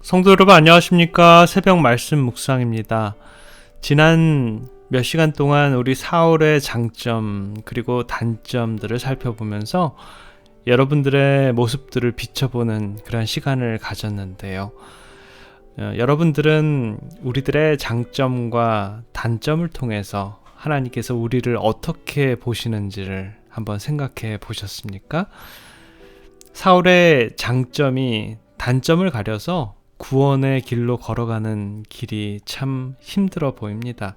성도 여러분 안녕하십니까? 새벽 말씀 묵상입니다. 지난 몇 시간 동안 우리 사울의 장점 그리고 단점들을 살펴보면서 여러분들의 모습들을 비춰보는 그런 시간을 가졌는데요. 여러분들은 우리들의 장점과 단점을 통해서 하나님께서 우리를 어떻게 보시는지를 한번 생각해 보셨습니까? 사울의 장점이 단점을 가려서 구원의 길로 걸어가는 길이 참 힘들어 보입니다.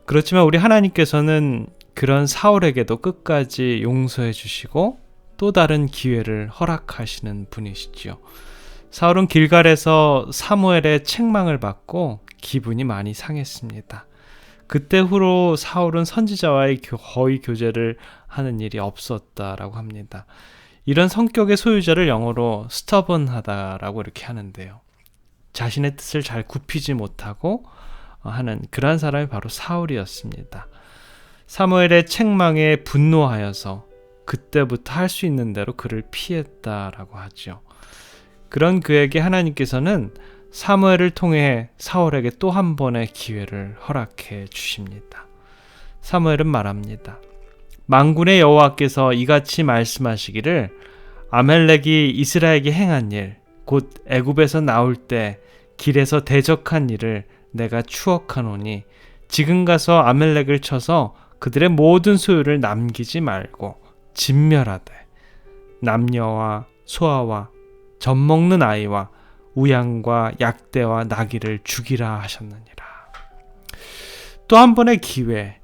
그렇지만 우리 하나님께서는 그런 사울에게도 끝까지 용서해 주시고 또 다른 기회를 허락하시는 분이시죠. 사울은 길갈에서 사무엘의 책망을 받고 기분이 많이 상했습니다. 그때 후로 사울은 선지자와의 거의 교제를 하는 일이 없었다라고 합니다. 이런 성격의 소유자를 영어로 stubborn하다라고 이렇게 하는데요. 자신의 뜻을 잘 굽히지 못하고 하는 그러한 사람이 바로 사울이었습니다. 사무엘의 책망에 분노하여서 그때부터 할 수 있는 대로 그를 피했다라고 하죠. 그런 그에게 하나님께서는 사무엘을 통해 사울에게 또 한 번의 기회를 허락해 주십니다. 사무엘은 말합니다. 만군의 여호와께서 이같이 말씀하시기를 아멜렉이 이스라엘에게 행한 일, 곧 애굽에서 나올 때 길에서 대적한 일을 내가 추억하노니 지금 가서 아멜렉을 쳐서 그들의 모든 소유를 남기지 말고 진멸하되 남녀와 소아와 젖먹는 아이와 우양과 약대와 나귀를 죽이라 하셨느니라. 또 한 번의 기회,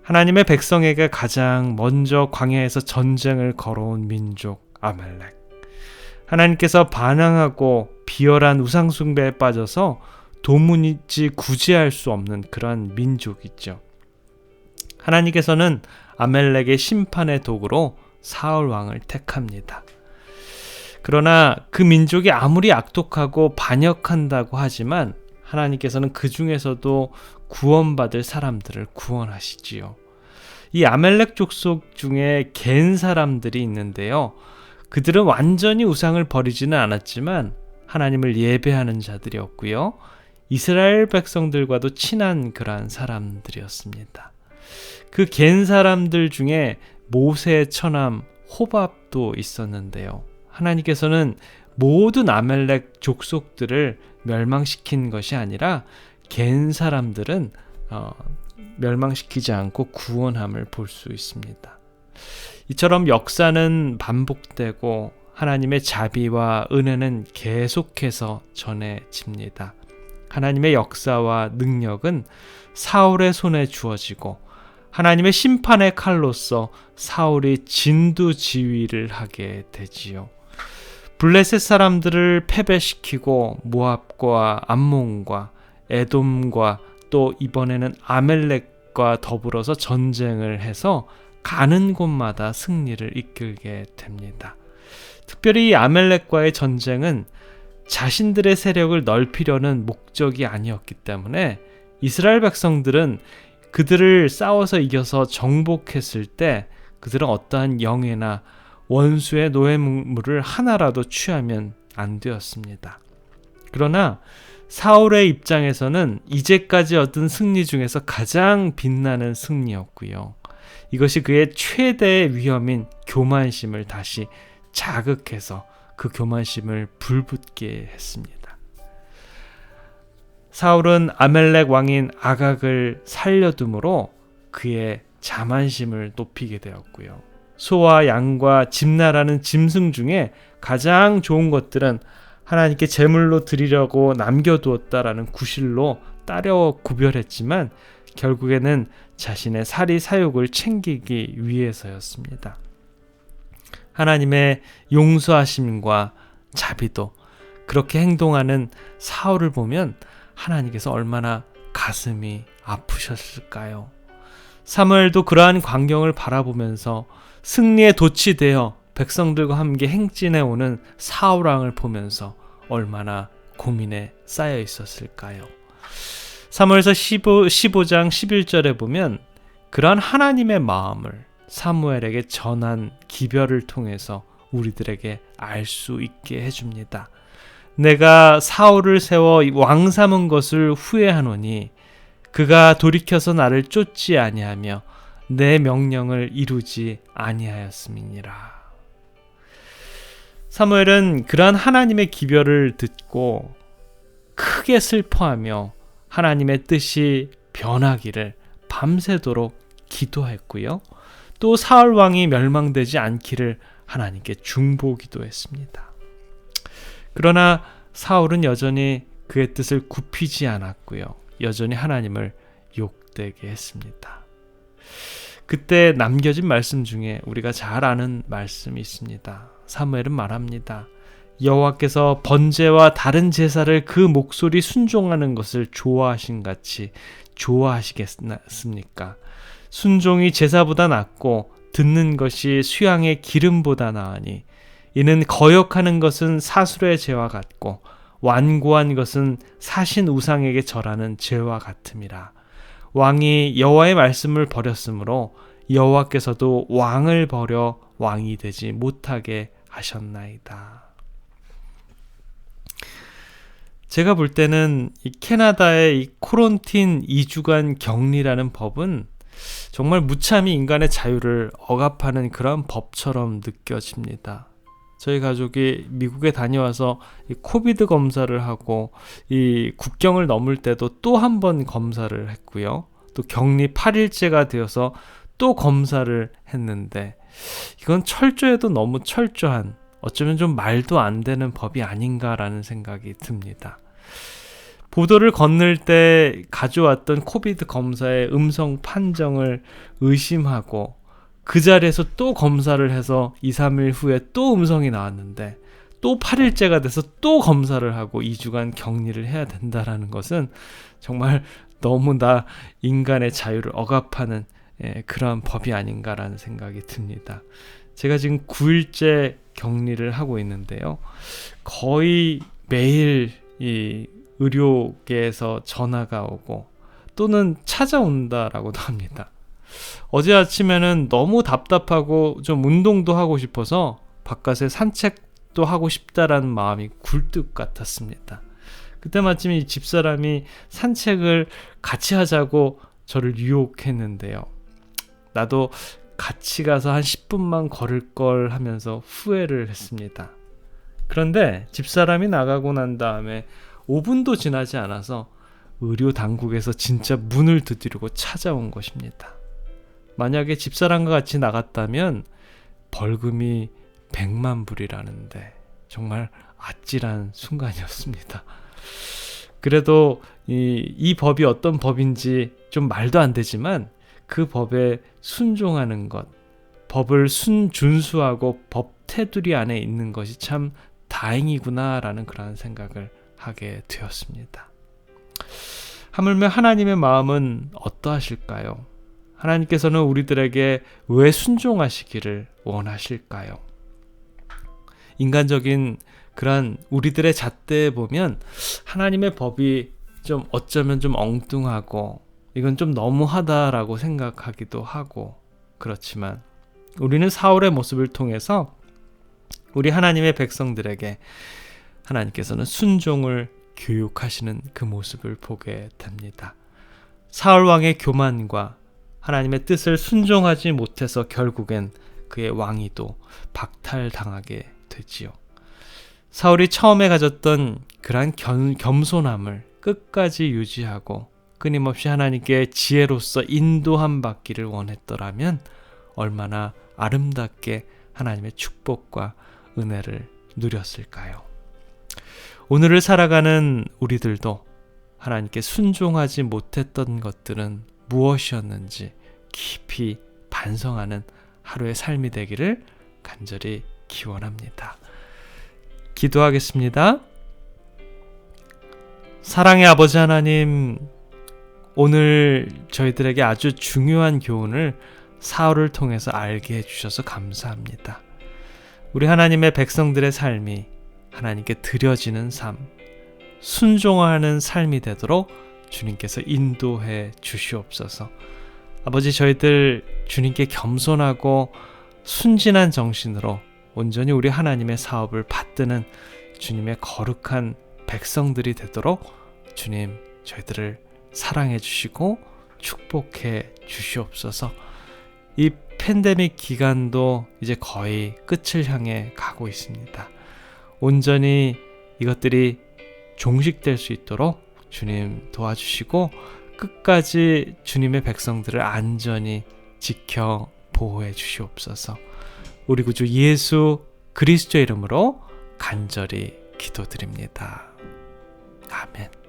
하나님의 백성에게 가장 먼저 광야에서 전쟁을 걸어온 민족 아멜렉. 하나님께서 반항하고 비열한 우상숭배에 빠져서 도무지 구제할 수 없는 그런 민족이죠. 하나님께서는 아멜렉의 심판의 도구로 사울 왕을 택합니다. 그러나 그 민족이 아무리 악독하고 반역한다고 하지만 하나님께서는 그 중에서도 구원받을 사람들을 구원하시지요. 이 아멜렉 족속 중에 겐 사람들이 있는데요. 그들은 완전히 우상을 버리지는 않았지만 하나님을 예배하는 자들이었고요. 이스라엘 백성들과도 친한 그러한 사람들이었습니다. 그 겐 사람들 중에 모세의 처남 호밥도 있었는데요. 하나님께서는 모든 아멜렉 족속들을 멸망시킨 것이 아니라 겐 사람들은 멸망시키지 않고 구원함을 볼 수 있습니다. 이처럼 역사는 반복되고 하나님의 자비와 은혜는 계속해서 전해집니다. 하나님의 역사와 능력은 사울의 손에 주어지고 하나님의 심판의 칼로서 사울이 진두지휘를 하게 되지요. 블레셋 사람들을 패배시키고 모압과 암몬과 에돔과 또 이번에는 아멜렉과 더불어서 전쟁을 해서 가는 곳마다 승리를 이끌게 됩니다. 특별히 이 아멜렉과의 전쟁은 자신들의 세력을 넓히려는 목적이 아니었기 때문에 이스라엘 백성들은 그들을 싸워서 이겨서 정복했을 때 그들은 어떠한 영예나 원수의 노예물을 하나라도 취하면 안 되었습니다. 그러나 사울의 입장에서는 이제까지 얻은 승리 중에서 가장 빛나는 승리였고요. 이것이 그의 최대의 위험인 교만심을 다시 자극해서 그 교만심을 불붙게 했습니다. 사울은 아멜렉 왕인 아각을 살려둠으로 그의 자만심을 높이게 되었고요. 소와 양과 집나라는 짐승 중에 가장 좋은 것들은 하나님께 제물로 드리려고 남겨두었다라는 구실로 따려 구별했지만 결국에는 자신의 사리 사욕을 챙기기 위해서였습니다. 하나님의 용서하심과 자비도 그렇게 행동하는 사울을 보면 하나님께서 얼마나 가슴이 아프셨을까요? 사무엘도 그러한 광경을 바라보면서 승리에 도취되어 백성들과 함께 행진해 오는 사울 왕을 보면서 얼마나 고민에 쌓여 있었을까요? 사무엘서 15장 11절에 보면 그러한 하나님의 마음을 사무엘에게 전한 기별을 통해서 우리들에게 알 수 있게 해줍니다. 내가 사울을 세워 왕 삼은 것을 후회하노니 그가 돌이켜서 나를 쫓지 아니하며 내 명령을 이루지 아니하였음이니라. 사무엘은 그러한 하나님의 기별을 듣고 크게 슬퍼하며 하나님의 뜻이 변하기를 밤새도록 기도했고요. 또 사울 왕이 멸망되지 않기를 하나님께 중보기도 했습니다. 그러나 사울은 여전히 그의 뜻을 굽히지 않았고요. 여전히 하나님을 욕되게 했습니다. 그때 남겨진 말씀 중에 우리가 잘 아는 말씀이 있습니다. 사무엘은 말합니다. 여호와께서 번제와 다른 제사를 그 목소리 순종하는 것을 좋아하신 같이 좋아하시겠습니까? 순종이 제사보다 낫고 듣는 것이 수양의 기름보다 나으니 이는 거역하는 것은 사술의 죄와 같고 완고한 것은 사신 우상에게 절하는 죄와 같음이라. 왕이 여호와의 말씀을 버렸으므로 여호와께서도 왕을 버려 왕이 되지 못하게 하셨나이다. 제가 볼 때는 이 캐나다의 이 코런틴 2주간 격리라는 법은 정말 무참히 인간의 자유를 억압하는 그런 법처럼 느껴집니다. 저희 가족이 미국에 다녀와서 이 코비드 검사를 하고 이 국경을 넘을 때도 또 한 번 검사를 했고요. 또 격리 8일째가 되어서 또 검사를 했는데 이건 철저해도 너무 철저한, 어쩌면 좀 말도 안 되는 법이 아닌가라는 생각이 듭니다. 보도를 건널 때 가져왔던 코비드 검사의 음성 판정을 의심하고 그 자리에서 또 검사를 해서 2, 3일 후에 또 음성이 나왔는데 또 8일째가 돼서 또 검사를 하고 2주간 격리를 해야 된다는 것은 정말 너무나 인간의 자유를 억압하는 그러한 법이 아닌가라는 생각이 듭니다. 제가 지금 9일째 격리를 하고 있는데요. 거의 매일 이 의료계에서 전화가 오고 또는 찾아온다라고도 합니다. 어제 아침에는 너무 답답하고 좀 운동도 하고 싶어서 바깥에 산책도 하고 싶다라는 마음이 굴뚝 같았습니다. 그때 마침 이 집사람이 산책을 같이 하자고 저를 유혹했는데요. 나도 같이 가서 한 10분만 걸을 걸 하면서 후회를 했습니다. 그런데 집사람이 나가고 난 다음에 5분도 지나지 않아서 의료 당국에서 진짜 문을 두드리고 찾아온 것입니다. 만약에 집사람과 같이 나갔다면 벌금이 100만 불이라는데 정말 아찔한 순간이었습니다. 그래도 이 법이 어떤 법인지 좀 말도 안 되지만 그 법에 순종하는 것, 법을 준수하고 법 테두리 안에 있는 것이 참 다행이구나라는 그런 생각을 하게 되었습니다. 하물며 하나님의 마음은 어떠하실까요? 하나님께서는 우리들에게 왜 순종하시기를 원하실까요? 인간적인 그런 우리들의 잣대에 보면 하나님의 법이 좀 어쩌면 좀 엉뚱하고 이건 좀 너무하다라고 생각하기도 하고, 그렇지만 우리는 사울의 모습을 통해서 우리 하나님의 백성들에게 하나님께서는 순종을 교육하시는 그 모습을 보게 됩니다. 사울 왕의 교만과 하나님의 뜻을 순종하지 못해서 결국엔 그의 왕위도 박탈당하게 되지요. 사울이 처음에 가졌던 그러한 겸손함을 끝까지 유지하고 끊임없이 하나님께 지혜로서 인도함 받기를 원했더라면 얼마나 아름답게 하나님의 축복과 은혜를 누렸을까요? 오늘을 살아가는 우리들도 하나님께 순종하지 못했던 것들은 무엇이었는지 깊이 반성하는 하루의 삶이 되기를 간절히 기원합니다. 기도하겠습니다. 사랑의 아버지 하나님, 오늘 저희들에게 아주 중요한 교훈을 사울을 통해서 알게 해주셔서 감사합니다. 우리 하나님의 백성들의 삶이 하나님께 드려지는 삶, 순종하는 삶이 되도록 주님께서 인도해 주시옵소서. 아버지, 저희들 주님께 겸손하고 순진한 정신으로 온전히 우리 하나님의 사업을 받드는 주님의 거룩한 백성들이 되도록 주님 저희들을 사랑해 주시고 축복해 주시옵소서. 이 팬데믹 기간도 이제 거의 끝을 향해 가고 있습니다. 온전히 이것들이 종식될 수 있도록 주님 도와주시고 끝까지 주님의 백성들을 안전히 지켜 보호해 주시옵소서. 우리 구주 예수 그리스도의 이름으로 간절히 기도드립니다. 아멘.